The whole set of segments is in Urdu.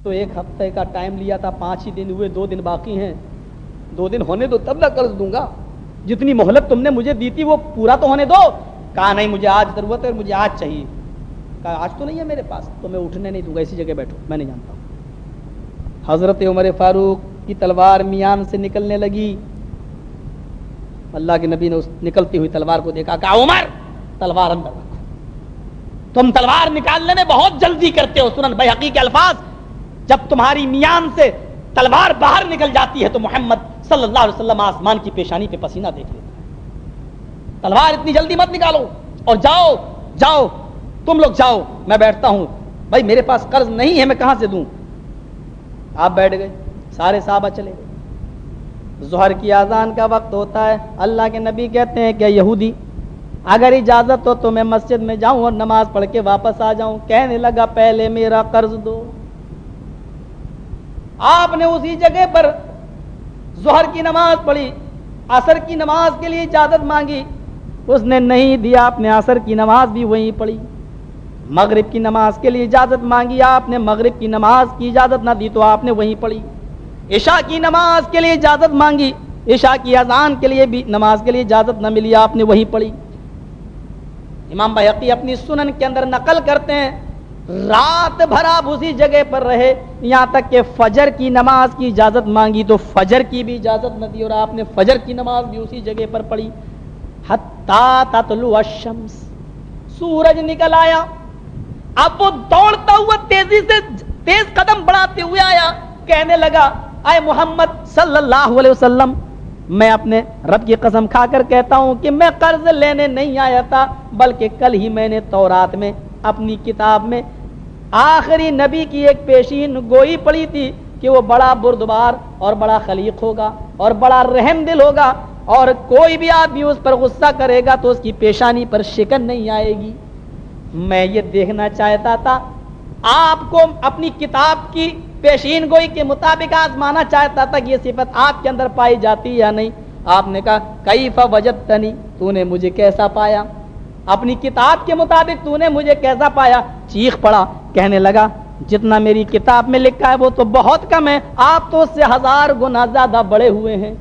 تو ایک ہفتے کا ٹائم لیا تھا، 5 ہی دن ہوئے، 2 دن باقی ہیں، 2 دن ہونے دو تب نہ قرض دوں گا، جتنی مہلت تم نے مجھے دی تھی وہ پورا تو ہونے دو۔ کہا نہیں مجھے آج ضرورت ہے، مجھے آج چاہیے۔ کہا آج تو نہیں ہے میرے پاس، تو میں اٹھنے نہیں دوں گا، اسی جگہ بیٹھو، میں نہیں جانتا ہوں۔ حضرت عمر فاروق کی تلوار میان سے نکلنے لگی، اللہ کے نبی نے اس نکلتی ہوئی تلوار کو دیکھا، کہا عمر تلوار اندر رکھو، تم تلوار نکالنے میں بہت جلدی کرتے ہو۔ سنن بیہقی کے الفاظ، جب تمہاری میان سے تلوار باہر نکل جاتی ہے تو محمد صلی اللہ علیہ وسلم آسمان کی پیشانی پہ پسینہ دیکھ لیتے ہیں۔ تلوار اتنی جلدی مت نکالو اور جاؤ جاؤ، تم لوگ جاؤ، میں بیٹھتا ہوں، بھائی میرے پاس قرض نہیں ہے، میں کہاں سے دوں؟ آپ بیٹھ گئے، سارے صحابہ چلے گئے۔ ظہر کی اذان کا وقت ہوتا ہے، اللہ کے نبی کہتے ہیں کہ یہودی اگر اجازت ہو تو میں مسجد میں جاؤں اور نماز پڑھ کے واپس آ جاؤں۔ کہنے لگا پہلے میرا قرض دو۔ آپ نے اسی جگہ پر ظہر کی نماز پڑھی، عصر کی نماز کے لیے اجازت مانگی، اس نے نہیں دیا، آپ نے عصر کی نماز بھی وہیں پڑھی۔ مغرب کی نماز کے لیے اجازت مانگی، آپ نے مغرب کی نماز کی اجازت نہ دی تو آپ نے وہیں پڑھی۔ عشاء کی نماز کے لیے اجازت مانگی، عشاء کی اذان کے لیے بھی نماز کے لیے اجازت نہ ملی، آپ نے وہیں پڑھی۔ امام بیہقی اپنی سنن کے اندر نقل کرتے ہیں رات بھر آپ اسی جگہ پر رہے، یہاں تک کہ فجر کی نماز کی اجازت مانگی تو فجر کی بھی اجازت نہ دی، اور آپ نے فجر کی نماز بھی اسی جگہ پر پڑھی۔ حتی تطلع الشمس، سورج نکل آیا، اب وہ دوڑتا ہوا تیزی سے تیز قدم بڑھاتے ہوئے آیا، کہنے لگا اے محمد صلی اللہ علیہ وسلم، میں اپنے رب کی قسم کھا کر کہتا ہوں کہ میں قرض لینے نہیں آیا تھا، بلکہ کل ہی میں نے تورات میں اپنی کتاب میں آخری نبی کی ایک پیشین گوئی پڑھی تھی کہ وہ بڑا بردبار اور بڑا خلیق ہوگا اور بڑا رحم دل ہوگا، اور کوئی بھی آدمی اس پر غصہ کرے گا تو اس کی پیشانی پر شکن نہیں آئے گی۔ میں یہ دیکھنا چاہتا تھا، آپ کو اپنی کتاب کی پیشین گوئی کے مطابق آزمانا چاہتا تھا کہ یہ صفت آپ کے اندر پائی جاتی یا نہیں۔ آپ نے کہا کیف وجدتنی، تو نے مجھے کیسا پایا؟ اپنی کتاب کے مطابق تو نے مجھے کیسا پایا؟ چیخ پڑا، کہنے لگا جتنا میری کتاب میں لکھا ہے وہ تو بہت کم ہے، آپ تو اس سے 1000 گنا زیادہ بڑے ہوئے ہیں۔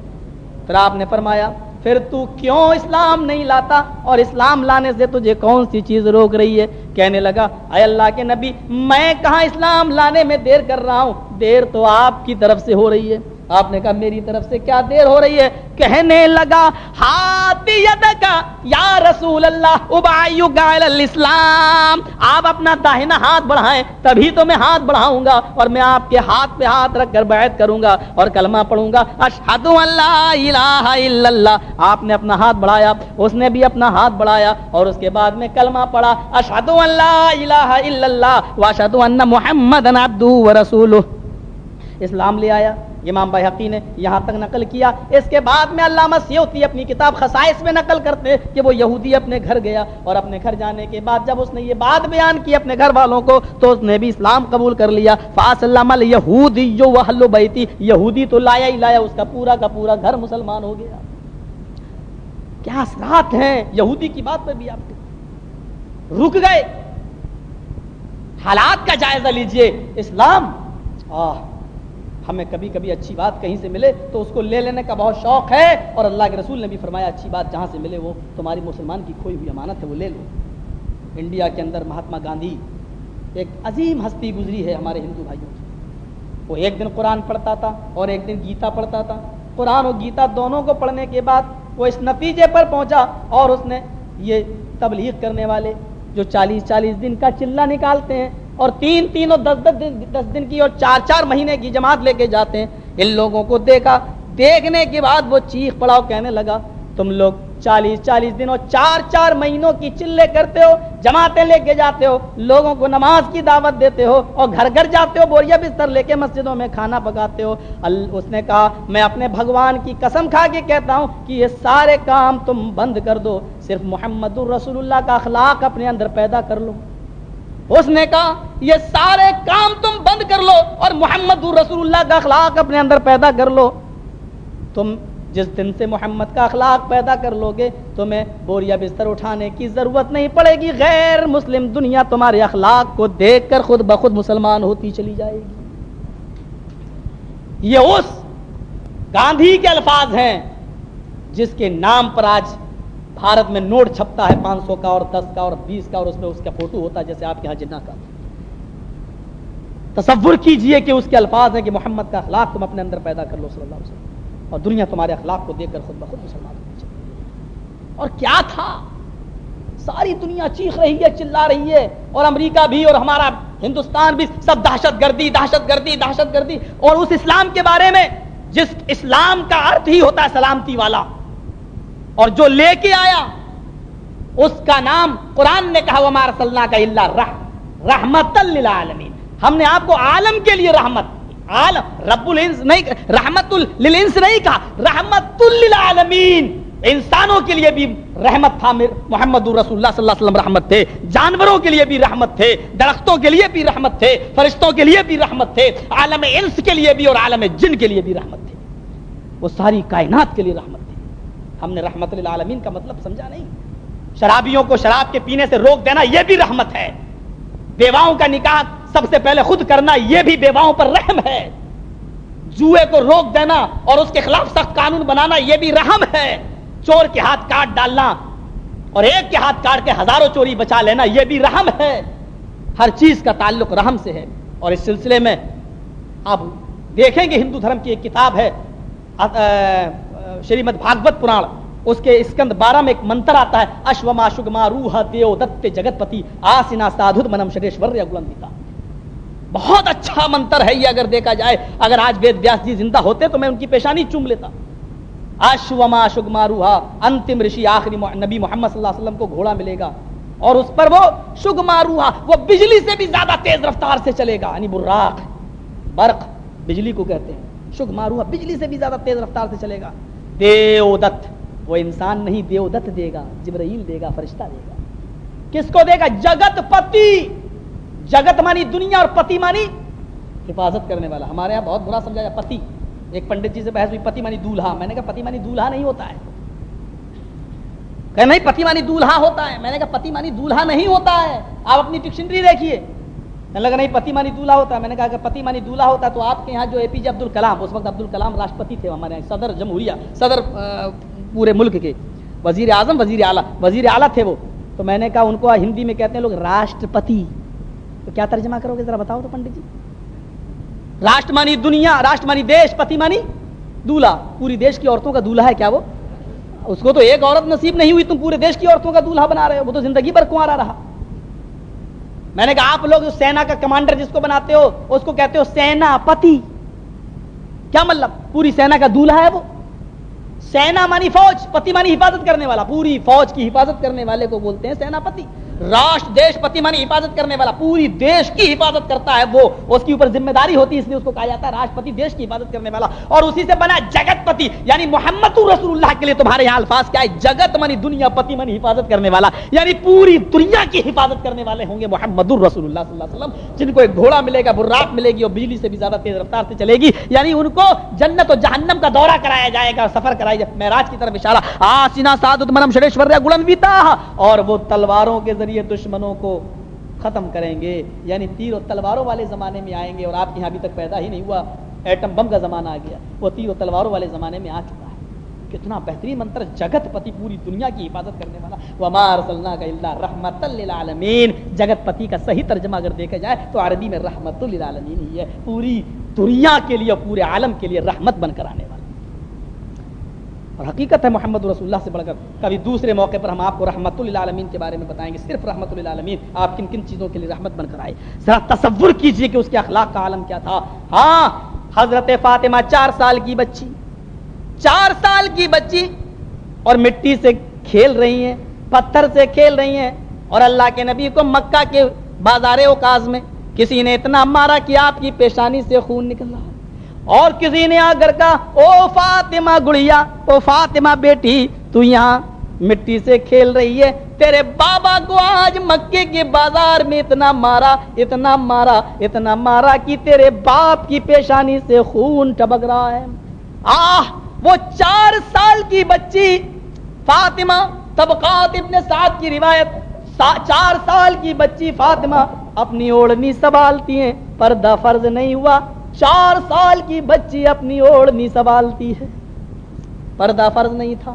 پھر آپ نے فرمایا پھر تو کیوں اسلام نہیں لاتا، اور اسلام لانے سے تجھے کون سی چیز روک رہی ہے؟ کہنے لگا اے اللہ کے نبی، میں کہاں اسلام لانے میں دیر کر رہا ہوں، دیر تو آپ کی طرف سے ہو رہی ہے۔ آپ نے کہا میری طرف سے کیا دیر ہو رہی ہے؟ کہنے لگا ہاتھ یدکا یا رسول اللہ ابایک علی الاسلام، آپ اپنا داہنا ہاتھ بڑھائیں تبھی تو میں ہاتھ بڑھاؤں گا، اور میں آپ کے ہاتھ پہ ہاتھ رکھ کر بیعت کروں گا اور کلمہ پڑھوں گا اشہد ان لا الہ الا اللہ۔ آپ نے اپنا ہاتھ بڑھایا، اس نے بھی اپنا ہاتھ بڑھایا، اور اس کے بعد میں کلمہ پڑھا اشہد ان لا الہ الا اللہ واشہد ان محمدن عبدہ ورسولہ، اسلام لے آیا۔ امام بیہقی نے یہاں تک نقل کیا۔ اس کے بعد میں علامہ سیوطی اپنی کتاب خصائص میں نقل کرتے کہ وہ یہودی اپنے گھر گیا، اور اپنے گھر جانے کے بعد جب اس نے یہ بات بیان کی اپنے گھر والوں کو تو اس نے بھی اسلام قبول کر لیا۔ فاسلم الیہودی واہل بیتی، یہودی تو لایا ہی لایا، اس کا پورا گھر مسلمان ہو گیا۔ کیا اثرات ہیں یہودی کی بات پر بھی، آپ رک گئے۔ حالات کا جائزہ لیجئے۔ اسلام ہمیں کبھی کبھی اچھی بات کہیں سے ملے تو اس کو لے لینے کا بہت شوق ہے، اور اللہ کے رسول نے بھی فرمایا اچھی بات جہاں سے ملے وہ تمہاری مسلمان کی کھوئی ہوئی امانت ہے، وہ لے لو۔ انڈیا کے اندر مہاتما گاندھی ایک عظیم ہستی گزری ہے ہمارے ہندو بھائیوں کی۔ وہ ایک دن قرآن پڑھتا تھا اور ایک دن گیتا پڑھتا تھا۔ قرآن اور گیتا دونوں کو پڑھنے کے بعد وہ اس نتیجے پر پہنچا، اور اس نے یہ تبلیغ کرنے والے جو 40 دن کا چلہ نکالتے ہیں اور 3 اور 10 دن کی اور 4 مہینے کی جماعت لے کے جاتے ہیں، ان لوگوں کو دیکھا، دیکھنے کے بعد وہ چیخ پڑا اور کہنے لگا تم لوگ 40 دن اور 4 مہینوں کی چلے کرتے ہو، جماعتیں لے کے جاتے ہو، لوگوں کو نماز کی دعوت دیتے ہو، اور گھر گھر جاتے ہو، بوریا بستر لے کے مسجدوں میں کھانا پکاتے ہو۔ اس نے کہا میں اپنے بھگوان کی قسم کھا کے کہتا ہوں کہ یہ سارے کام تم بند کر دو، صرف محمد الرسول اللہ کا اخلاق اپنے اندر پیدا کر لو۔ اس نے کہا یہ سارے کام تم بند کر لو اور محمد الرسول اللہ کا اخلاق اپنے اندر پیدا کر لو۔ تم جس دن سے محمد کا اخلاق پیدا کر لو گے تمہیں بوریا بستر اٹھانے کی ضرورت نہیں پڑے گی، غیر مسلم دنیا تمہارے اخلاق کو دیکھ کر خود بخود مسلمان ہوتی چلی جائے گی۔ یہ اس گاندھی کے الفاظ ہیں جس کے نام پر آج بھارت میں نوٹ چھپتا ہے 500 کا اور 10 کا اور 20 کا، اور اس میں اس کا فوٹو ہوتا ہے جیسے آپ کے یہاں جنہ کا۔ تصور کیجئے کہ اس کے الفاظ ہیں کہ محمد کا اخلاق تم اپنے اندر پیدا کر لو صلی اللہ علیہ وسلم، اور دنیا تمہارے اخلاق کو دیکھ کر خود بخود مسلمان ہو جائے۔ اور کیا تھا، ساری دنیا چیخ رہی ہے، چلا رہی ہے، اور امریکہ بھی اور ہمارا ہندوستان بھی، سب دہشت گردی دہشت گردی دہشت گردی، اور اس اسلام کے بارے میں جس اسلام کا ارتھ ہی ہوتا ہے سلامتی والا، اور جو لے کے آیا اس کا نام قرآن نے کہا وَمَا أَرْسَلْنَاكَ إِلَّا رَحْمَةً لِلْعَالَمِينَ، ہم نے آپ کو عالم کے لیے رحمت، عالم رب الانس نہیں، رحمت للانس نہیں کہا، رحمت للعالمین، انسانوں کے لیے بھی رحمت تھا، محمد رسول اللہ صلی اللہ علیہ وسلم رحمت تھے، جانوروں کے لیے بھی رحمت تھے، درختوں کے لیے بھی رحمت تھے، فرشتوں کے لیے بھی رحمت تھے، عالم انس کے لیے بھی اور عالم جن کے لیے بھی رحمت تھے، وہ ساری کائنات کے لیے رحمت تھی۔ ہم نے رحمت للعالمین کا مطلب سمجھا نہیں، شرابیوں کو شراب کے پینے سے روک دینا یہ بھی رحمت ہے، بیواؤں کا نکاح سب سے پہلے خود کرنا یہ بھی بیواؤں پر رحم ہے، جوئے کو روک دینا اور اس کے خلاف سخت قانون بنانا یہ بھی رحم ہے، چور کے ہاتھ کاٹ ڈالنا اور ایک کے ہاتھ کاٹ کے ہزاروں چوری بچا لینا یہ بھی رحم ہے، ہر چیز کا تعلق رحم سے ہے۔ اور اس سلسلے میں آپ دیکھیں گے ہندو دھرم کی ایک کتاب ہے شریمد بھاگوت پران، اس کے اسکند 12 میں ایک منتر آتا ہے، اشوما شگما روح دیو دت جگت پتی آسنا سادھت منم شریشور اگلندتا، بہت اچھا منتر ہے یہ، اگر دیکھا جائے، اگر آج وید ویاس جی زندہ ہوتے تو میں ان کی پیشانی چوم لیتا۔ اشوما شگما روحا، انتم رشی آخری نبی محمد صلی اللہ علیہ وسلم کو گھوڑا ملے گا، اور اس پر وہ شگما روحا، وہ بجلی سے بھی زیادہ تیز رفتار سے چلے گا، یعنی براق، برق بجلی کو کہتے ہیں، شگما روحا بجلی سے بھی زیادہ تیز رفتار سے چلے گا۔ دیو دت، وہ انسان نہیں، دیو دت دے گا، جبرائیل دے گا، فرشتہ دے گا۔ کس کو دے گا؟ جگت پتی، جگت مانی دنیا اور پتی مانی حفاظت کرنے والا۔ ہمارے یہاں بہت برا سمجھا جائے پتی، ایک پنڈت جی سے بحث ہوئی، پتی مانی دولہا، میں نے کہا پتی مانی دولہا نہیں ہوتا ہے، کہ نہیں پتی مانی دولہا ہوتا ہے، میں نے کہا پتی مانی دولہا نہیں ہوتا ہے، آپ اپنی ڈکشنری دیکھیے، میں لگا نہیں پتی مانی دولہا ہوتا ہے، میں نے کہا کہ پتی مانی دولہا ہوتا ہے تو آپ کے یہاں جو اے پی جے عبد الکلام، اس وقت عبد الکلام راشٹرپتی تھے ہمارے یہاں، صدر جمہوریہ، صدر پورے ملک کے، وزیر اعظم، وزیر اعلیٰ تھے وہ، تو میں نے کہا ان کو ہندی میں کہتے ہیں لوگ راشٹرپتی، تو کیا ترجمہ کرو گے ذرا بتاؤ تو پنڈت جی؟ راشٹر مانی دنیا، راشٹر مانی دیش، پتی مانی دولہا، پوری دیش کی عورتوں کا دولہا ہے کیا وہ؟ اس کو تو ایک عورت نصیب نہیں ہوئی، تم پورے دیش کی عورتوں کا دولہا بنا رہے ہو، وہ تو زندگی بھر کنوارا رہا۔ میں نے کہا آپ لوگ اس سینا کا کمانڈر جس کو بناتے ہو اس کو کہتے ہو سینا پتی، کیا مطلب؟ پوری سینا کا دولہا ہے وہ؟ سینا مانی فوج، پتی مانی حفاظت کرنے والا، پوری فوج کی حفاظت کرنے والے کو بولتے ہیں سینا پتی۔ راشٹر دیش پتی مانی حفاظت کرنے والا، پوری دیش کی حفاظت کرتا ہے وہ، اس کی اوپر ذمہ داری ہوتی ہے، اس لیے اس کو کہا جاتا ہے راشٹرپتی، دیش کی حفاظت کرنے والا۔ اور اسی سے بنا جگت پتی، یعنی محمد رسول اللہ کے لیے تمہارے یہاں الفاظ کیا ہے؟ جگت مانی دنیا، پتی مانی حفاظت کرنے والا، یعنی پوری دنیا کی حفاظت کرنے والے ہوں گے محمد رسول اللہ صلی اللہ علیہ وسلم، جن کو ایک گھوڑا ملے گا، براق ملے گی اور بجلی سے بھی زیادہ تیز رفتار سے چلے گی، یعنی ان کو جنت و جہنم کا دورہ کرایا جائے گا، سفر کرایا جائے، معراج کی طرف اشارہ، آسنا سعادت منم شریشور گلنویتا، اور وہ تلواروں کے ذریعے دشمنوں کو ختم کریں گے، یعنی تیر و تلواروں والے زمانے میں آئیں گے، اور آپ کے یہاں ابھی تک پیدا ہی نہیں ہوا، ایٹم بم کا زمانہ آ گیا، وہ تیر و تلواروں والے زمانے میں آ چکا ہے۔ کتنا بہترین منتر، جگت پتی، پوری دنیا کی حفاظت کرنے والا، وما ارسلناک الا رحمۃ للعالمین۔ جگت پتی کا صحیح ترجمہ اگر دیکھا جائے تو عربی میں رحمۃ للعالمین ہی ہے، پوری دنیا کے لیے، پورے عالم کے لیے رحمت بن کر آنے والا۔ اور حقیقت ہے محمد رسول اللہ سے بڑھ کر، کبھی دوسرے موقع پر ہم آپ کو رحمت للعالمین کے بارے میں بتائیں گے، صرف رحمت للعالمین آپ کن کن چیزوں کے لیے رحمت بن کر آئے، ذرا تصور کیجئے کہ اس کے اخلاق کا عالم کیا تھا۔ ہاں، حضرت فاطمہ 4 سال کی بچی، 4 سال کی بچی، اور مٹی سے کھیل رہی ہیں، پتھر سے کھیل رہی ہیں، اور اللہ کے نبی کو مکہ کے بازار اوقاز میں کسی نے اتنا مارا کہ آپ کی پیشانی سے خون نکل رہا، اور کسی نے آ کر کہا او فاطمہ گڑیا، او فاطمہ بیٹی، تو یہاں مٹی سے کھیل رہی ہے، تیرے بابا کو آج مکے کے بازار میں اتنا مارا، اتنا مارا، اتنا مارا کہ تیرے باپ کی پیشانی سے خون ٹپک رہا ہے۔ وہ 4 سال کی بچی فاطمہ، طبقات ابن سعد کی روایت، 4 سال کی بچی فاطمہ اپنی اوڑھنی سنبھالتی ہیں، پردہ فرض نہیں ہوا، 4 سال کی بچی اپنی اوڑھنی سنبھالتی ہے، پردہ فرض نہیں تھا،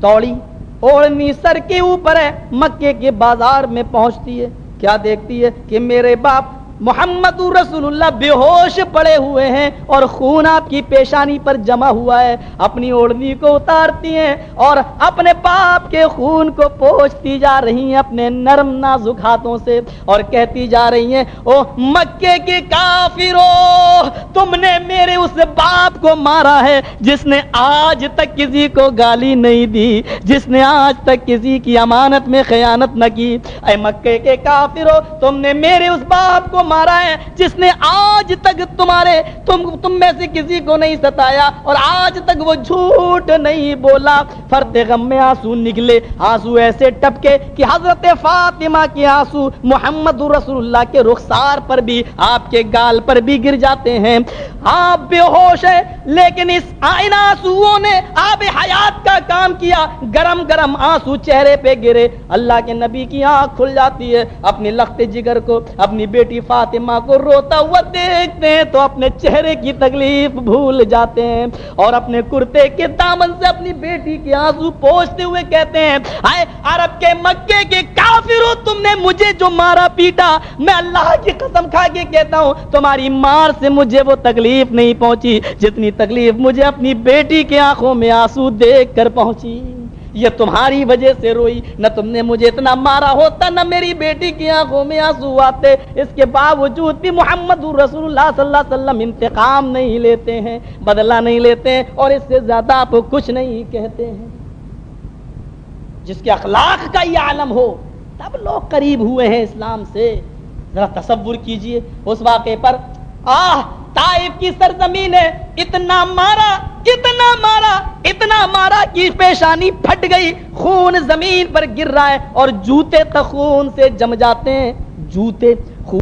دوڑی، اوڑھنی سر کے اوپر ہے، مکے کے بازار میں پہنچتی ہے، کیا دیکھتی ہے کہ میرے باپ محمد رسول اللہ بے ہوش پڑے ہوئے ہیں اور خون آپ کی پیشانی پر جمع ہوا ہے۔ اپنی اوڑھنی کو اتارتی ہیں اور اپنے باپ کے خون کو پوچھتی جا رہی ہیں اپنے نرم نازک ہاتھوں سے، اور کہتی جا رہی ہیں او مکے کے کافروں، تم نے میرے اس باپ کو مارا ہے جس نے آج تک کسی کو گالی نہیں دی، جس نے آج تک کسی کی امانت میں خیانت نہ کی۔ اے مکے کے کافروں، تم نے میرے اس باپ کو مارا ہے جس نے آج تک تم میں سے کسی کو نہیں ستایا اور آج تک وہ جھوٹ نہیں بولا۔ فرد غم میں آنسو نکلے، آنسو ایسے ٹپکے کہ حضرت فاطمہ کے آنسو محمد رسول اللہ کے رخسار پر بھی، آپ کے گال پر بھی گر جاتے ہیں۔ آپ بے ہوش ہے لیکن ان آنسوؤں نے آب حیات کا کام کیا، گرم گرم آنسو چہرے پہ گرے، اللہ کے نبی کی آنکھ کھل جاتی ہے، اپنی لخت جگر کو، اپنی بیٹی فاطمہ کو روتا ہوا دیکھتے ہیں تو اپنے چہرے کی تکلیف بھول جاتے ہیں اور اپنے کرتے کے دامن سے اپنی بیٹی کے آنسو پوچھتے ہوئے کہتے ہیں اے عرب کے مکے کے کافروں، تم نے مجھے جو مارا پیٹا، میں اللہ کی قسم کھا کے کہتا ہوں تمہاری مار سے مجھے وہ تکلیف نہیں پہنچی جتنی تکلیف مجھے اپنی بیٹی کے آنکھوں میں آنسو دیکھ کر پہنچی۔ یہ تمہاری وجہ سے روئی، نہ تم نے مجھے اتنا مارا ہوتا نہ میری بیٹی کی آنکھوں میں آنسو آتے۔ اس کے باوجود بھی محمد رسول اللہ صلی اللہ علیہ وسلم انتقام نہیں لیتے ہیں، بدلہ نہیں لیتے ہیں اور اس سے زیادہ آپ کچھ نہیں کہتے ہیں۔ جس کے اخلاق کا یہ عالم ہو تب لوگ قریب ہوئے ہیں اسلام سے۔ ذرا تصور کیجئے اس واقعے پر، طائف کی سرزمین ہے، اتنا مارا اتنا مارا اتنا مارا کہ پیشانی پھٹ گئی، خون زمین پر گر رہا ہے اور جوتے تک خون سے جم جاتے ہیں، جوتے خون۔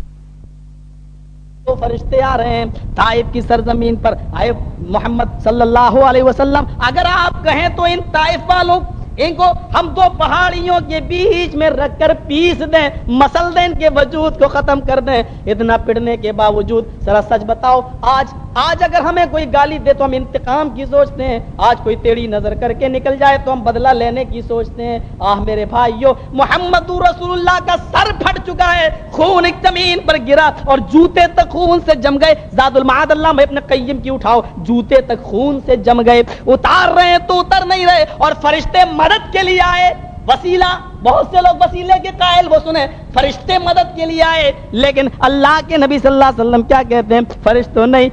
تو فرشتے آ رہے ہیں طائف کی سرزمین پر، آئے محمد صلی اللہ علیہ وسلم اگر آپ کہیں تو ان طائف والوں ان کو ہم 2 پہاڑیوں کے بیچ میں رکھ کر پیس دیں، مسل دیں، ان کے وجود کو ختم کر دیں۔ اتنا پڑنے کے باوجود ذرا سچ بتاؤ، آج اگر ہمیں کوئی گالی دے تو ہم انتقام کی سوچتے ہیں، آج کوئی ٹیڑھی نظر کر کے نکل جائے تو ہم بدلہ لینے کی سوچتے ہیں۔ میرے بھائیو، محمد رسول اللہ کا سر پھٹ چکا ہے، خون ایک زمین پر گرا اور جوتے تک خون سے جم گئے۔ زاد المعاد اللہ میں ابن قیم کی اٹھاؤ، جوتے تک خون سے جم گئے، اتار رہے ہیں تو اتر نہیں رہے، اور فرشتے مدد کے لیے آئے۔ وسیلہ، بہت سے لوگ وسیلے کے قائل، وہ سنیں فرشتے مدد کے لیے آئے، لیکن اللہ کے نبی صلی اللہ علیہ وسلم کیا کہتے ہیں؟ فرشتوں نہیں،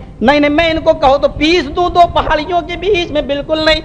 میں ان کو کہو تو پیس دوں 2 پہاڑیوں کے بیچ میں، بالکل نہیں۔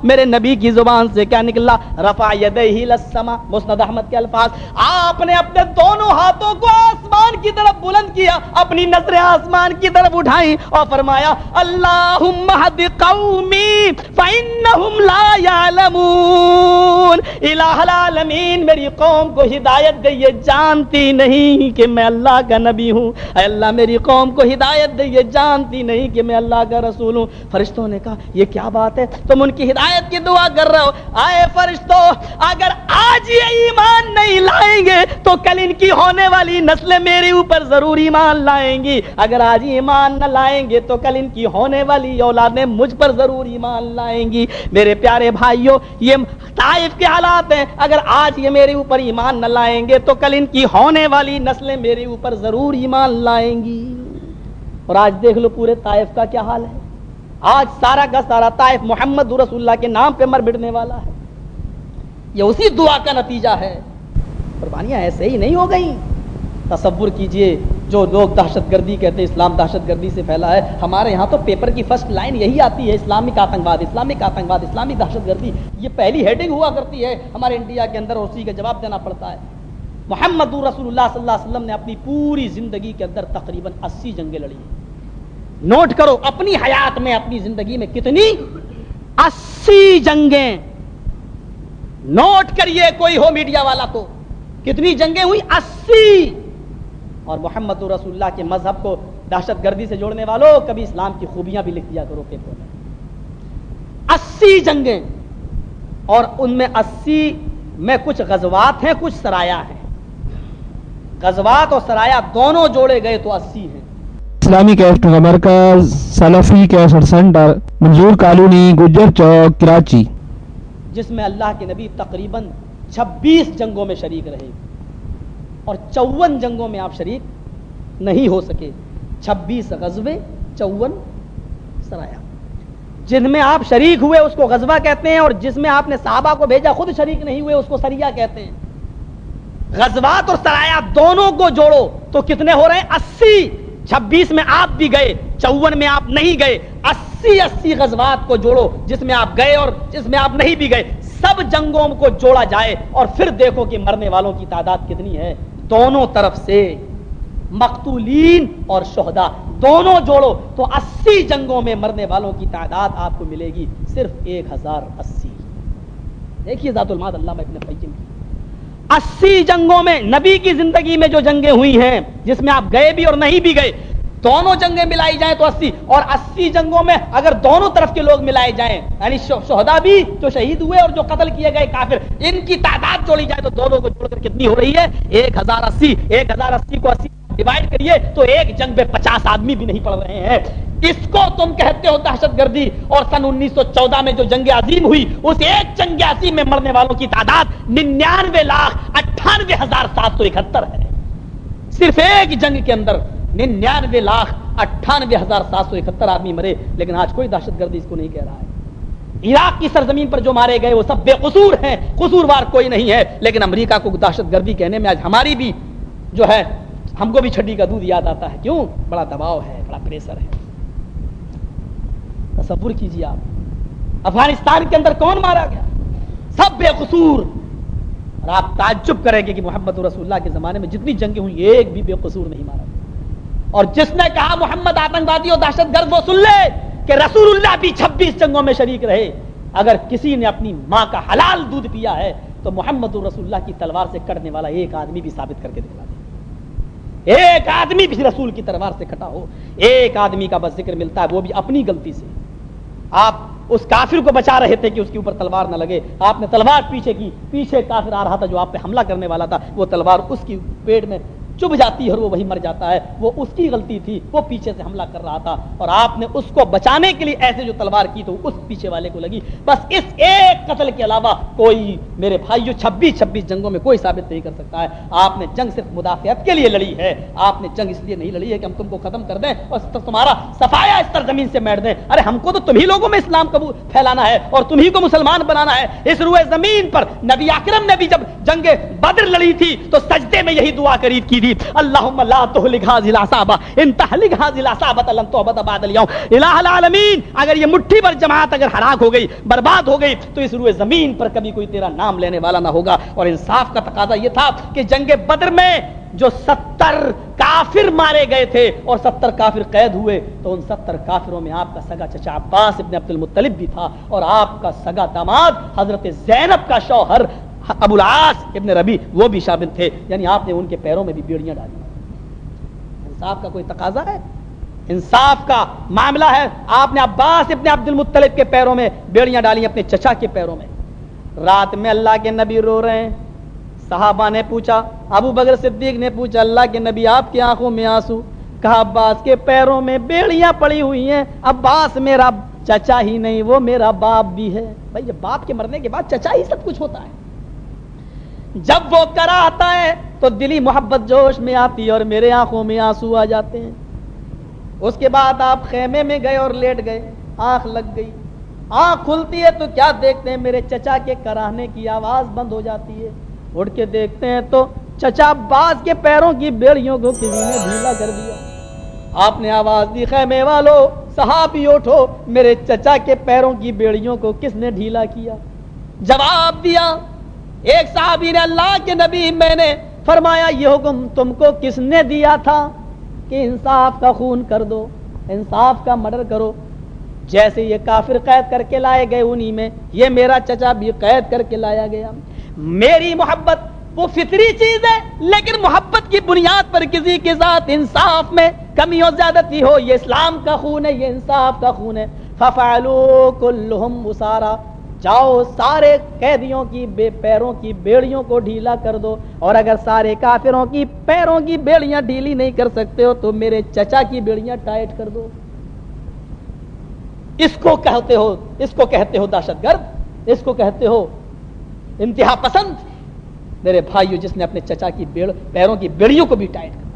میرے نبی کی زبان سے کیا نکلا؟ رفع یدیہ للسما، مسند احمد کے الفاظ، آپ نے اپنے دونوں ہاتھوں کو آسمان کی طرف بلند کیا، اپنی نظریں آسمان کی طرف اٹھائیں اور فرمایا اللہم اہد قومی فانہم لا یعلمون، الہ العالمین میری قوم کو ہدایت دے، یہ جانتی نہیں کہ میں اللہ کا نبی ہوں۔ اے اللہ میری قوم کو ہدایت دے، یہ جانتی نہیں کہ میں اللہ کا رسول ہوں۔ فرشتوں نے کہا یہ کیا بات ہے، تم ان کی ہدایت کی دعا کر رہے ہو؟ آئے فرشتوں، اگر آج یہ ایمان نہیں لائیں گے تو کل ان کی ہونے والی نسلیں میرے اوپر ضرور ایمان لائیں گی، اگر آج ایمان نہ لائیں گے تو کل ان کی ہونے والی اولادیں مجھ پر ضرور ایمان لائیں گی۔ میرے پیارے بھائیوں، یہ طائف کے حالات ہیں، اگر آج یہ میرے اوپر ایمان نہ لائیں گے تو کل ان کی ہونے والی نسلیں میرے اوپر ضرور ایمان لائیں گی۔ اور آج دیکھ لو پورے طائف کا کیا حال ہے، آج سارا کا سارا طائف محمد رسول اللہ کے نام پہ مر بڑھنے والا ہے۔ یہ اسی دعا کا نتیجہ ہے۔ قربانیاں ایسے ہی نہیں ہو گئیں۔ تصور کیجئے، جو لوگ دہشت گردی کہتے ہیں، اسلام دہشت گردی سے پھیلا ہے، ہمارے ہاں تو پیپر کی فرسٹ لائن یہی آتی ہے، اسلامک آتنکواد، اسلامک آتنکواد، اسلامی دہشت گردی، یہ پہلی ہیڈنگ ہوا کرتی ہے ہمارے انڈیا کے اندر، اور اسی کا جواب دینا پڑتا ہے۔ محمد رسول اللہ صلی اللہ علیہ وسلم نے اپنی پوری زندگی کے اندر تقریباً 80 جنگیں لڑی ہیں۔ نوٹ کرو اپنی حیات میں، اپنی زندگی میں کتنی؟ 80 جنگیں۔ نوٹ کریے کوئی ہو میڈیا والا تو، کتنی جنگیں ہوئی؟ 80۔ اور محمد رسول اللہ کے مذہب کو دہشت گردی سے جوڑنے والوں، کبھی اسلام کی خوبیاں بھی لکھ دیا کرو پیپر میں۔ 80 جنگیں، اور ان میں 80 میں کچھ غزوات ہیں، کچھ سرایا ہیں۔ غزوات اور سرایا دونوں جوڑے گئے تو 80 ہیں۔ اسلامی کیسٹ کا مرکز سلفی کیسٹ سینٹر منظور کالونی گجر چوک کراچی، جس میں اللہ کے نبی تقریباً 26 جنگوں میں شریک رہے اور 54 جنگوں میں آپ شریک نہیں ہو سکے. 26 غزوے 54 سرایا. جن میں آپ شریک ہوئے اس کو غزوہ کہتے ہیں، اور جس میں آپ نے صحابہ کو بھیجا خود شریک نہیں ہوئے اس کو سریہ کہتے ہیں. غزوات اور سرایا دونوں کو جوڑو تو کتنے ہو رہے ہیں؟ 80. 26 میں آپ بھی گئے، 54 میں آپ نہیں گئے. 80 غزوات کو جوڑو جس میں آپ گئے اور جس میں آپ نہیں بھی گئے. سب جنگوں کو جوڑا جائے اور پھر دیکھو کہ مرنے والوں کی تعداد کتنی ہے. دونوں طرف سے مقتولین اور شہداء دونوں جوڑو تو 80 جنگوں میں مرنے والوں کی تعداد آپ کو ملے گی صرف 1080. دیکھیے ذات المعاد علامہ ابن قیم کی 80 جنگوں میں نبی کی زندگی میں جو جنگیں ہوئی ہیں جس میں آپ گئے بھی اور نہیں بھی گئے، دونوں جنگیں ملائی جائیں تو 80. اور 80 جنگوں میں اگر دونوں طرف کے لوگ ملائے جائیں، یعنی شہداء بھی جو شہید ہوئے اور جو قتل کیے گئے کافر، ان کی تعداد جوڑی جائے تو دونوں کو جوڑ کر کتنی ہو رہی ہے؟ 1080. 1080 کو 80 ڈیوائڈ کریے تو ایک جنگ پہ 50 آدمی بھی نہیں پڑ رہے ہیں. اس کو تم کہتے ہو دہشت گردی. اور سن 1914 میں جو جنگ عظیم ہوئی، اس ایک جنگ عظیم میں مرنے والوں کی تعداد 99,98,771 ہے. صرف ایک جنگ کے اندر 99,98,771 آدمی مرے. لیکن آج کوئی دہشت گردی اس کو نہیں کہہ رہا ہے. عراق کی سرزمین پر جو مارے گئے وہ سب بے قصور ہیں، قصوروار کوئی نہیں ہے. لیکن امریکہ کو دہشت گردی کہنے میں آج ہماری بھی جو ہے، ہم کو بھی چھڈی کا دودھ یاد آتا ہے. کیوں؟ بڑا دباؤ ہے، بڑا پریشر ہے. تصور کیجیے آپ، افغانستان کے اندر کون مارا گیا؟ سب بے قصور. اور آپ تعجب کریں گے کہ محمد رسول اللہ کے زمانے میں جتنی جنگیں ہوئی ایک بھی بے قصور نہیں مارا. اور جس نے کہا محمد آتنکوادی اور دہشت گرد، وہ سن لے کہ رسول اللہ بھی 26 جنگوں میں شریک رہے. اگر کسی نے اپنی ماں کا حلال دودھ پیا ہے تو محمد رسول اللہ کی تلوار سے کٹنے والا ایک آدمی بھی ثابت کر کے دکھلا دے. ایک آدمی بھی رسول کی تلوار سے کٹا ہو، ایک آدمی کا بس ذکر ملتا ہے، وہ بھی اپنی غلطی سے. آپ اس کافر کو بچا رہے تھے کہ اس کے اوپر تلوار نہ لگے، آپ نے تلوار پیچھے کی، پیچھے کافر آ رہا تھا جو آپ پہ حملہ کرنے والا تھا، وہ تلوار اس کی پیٹ میں چبھ جاتی ہے اور وہ وہی مر جاتا ہے. وہ اس کی غلطی تھی، وہ پیچھے سے حملہ کر رہا تھا اور آپ نے اس کو بچانے کے لیے ایسے جو تلوار کی تو اس پیچھے والے کو لگی. بس اس ایک قتل کے علاوہ کوئی میرے بھائیو 26 جنگوں میں کوئی ثابت نہیں کر سکتا ہے. آپ نے جنگ صرف مدافعت کے لیے لڑی ہے. آپ نے جنگ اس لیے نہیں لڑی ہے کہ ہم تم کو ختم کر دیں اور تمہارا صفایا اس سرزمین سے میٹ دیں. ارے ہم کو تو تمہیں لوگوں میں اسلام قبول پھیلانا ہے اور تمہیں کو مسلمان بنانا ہے. اس روئے زمین پر نبی اکرم نے بھی جب جنگ بدر لڑی تھی تو سجدے میں یہی دعا کی تھی، اللہم لا تہلک ھذہ العصابہ ان تہلک ھذہ العصابہ لن تعبد بعد اليوم. الہ العالمین، اگر یہ مٹھی بھر جماعت اگر ہلاک ہو گئی، برباد ہو گئی تو اس روئے زمین پر کبھی کوئی تیرا نام لینے والا نہ ہوگا. اور انصاف کا تقاضا یہ تھا کہ جنگ بدر میں جو 70 کافر مارے گئے تھے اور 70 کافر قید ہوئے تو ان 70 کافروں میں آپ کا سگا چچا عباس ابن عبد المطلب بھی تھا اور آپ کا سگا داماد حضرت زینب کا شوہر ابو العاص ابن ربی وہ بھی شامل تھے. یعنی آپ نے ان کے پیروں میں بھی بیڑیاں ڈالی. انصاف کا کوئی تقاضا ہے؟ انصاف کا معاملہ ہے. آپ نے عباس ابن عبد المطلب کے پیروں میں بیڑیاں ڈالی، اپنے چچا کے پیروں میں. رات میں اللہ کے نبی رو رہے ہیں. صحابہ نے پوچھا، ابو بکر صدیق نے پوچھا، اللہ کے نبی آپ کی آنکھوں میں آنسو؟ کہا عباس کے پیروں میں بیڑیاں پڑی ہوئی ہیں. عباس میرا چچا ہی نہیں، وہ میرا باپ بھی ہے. بھائی جب باپ کے مرنے کے بعد چچا ہی سب کچھ ہوتا ہے. جب وہ کرا آتا ہے تو دلی محبت جوش میں آتی ہے اور میرے آنکھوں میں آنسو آ جاتے ہیں. اس کے بعد آپ خیمے میں گئے اور لیٹ گئے. آنکھ لگ گئی، آنکھ کھلتی ہے تو کیا دیکھتے ہیں؟ میرے چچا کے کراہنے کی آواز بند ہو جاتی ہے. اٹھ کے دیکھتے ہیں تو چچا عباس کے پیروں کی بیڑیوں کو کسی نے ڈھیلا کر دیا. آپ نے آواز دی، خیمے والو صحابی اٹھو، میرے چچا کے پیروں کی بیڑیوں کو کس نے ڈھیلا کیا؟ جواب دیا ایک صحابی نے، اللہ کے نبی میں نے فرمایا یہ حکم تم کو کس نے دیا تھا کہ انصاف کا خون کر دو، انصاف کا مرڈر کرو؟ جیسے یہ کافر قید کر کے لائے گئے انہی میں یہ میرا چچا بھی قید کر کے لایا گیا. میری محبت وہ فطری چیز ہے، لیکن محبت کی بنیاد پر کسی کے ساتھ انصاف میں کمی اور زیادتی ہو، یہ اسلام کا خون ہے، یہ انصاف کا خون ہے. ففعلوا كلهم اسارا، جاؤ سارے قیدیوں کی پیروں کی بیڑیوں کو ڈھیلا کر دو، اور اگر سارے کافروں کی پیروں کی بیڑیاں ڈھیلی نہیں کر سکتے ہو تو میرے چچا کی بیڑیاں ٹائٹ کر دو۔ اس کو کہتے ہو دہشت گرد، اس کو کہتے ہو انتہا پسند میرے بھائیو، جس نے اپنے چچا کی پیروں کی بیڑیوں کو بھی ٹائٹ کر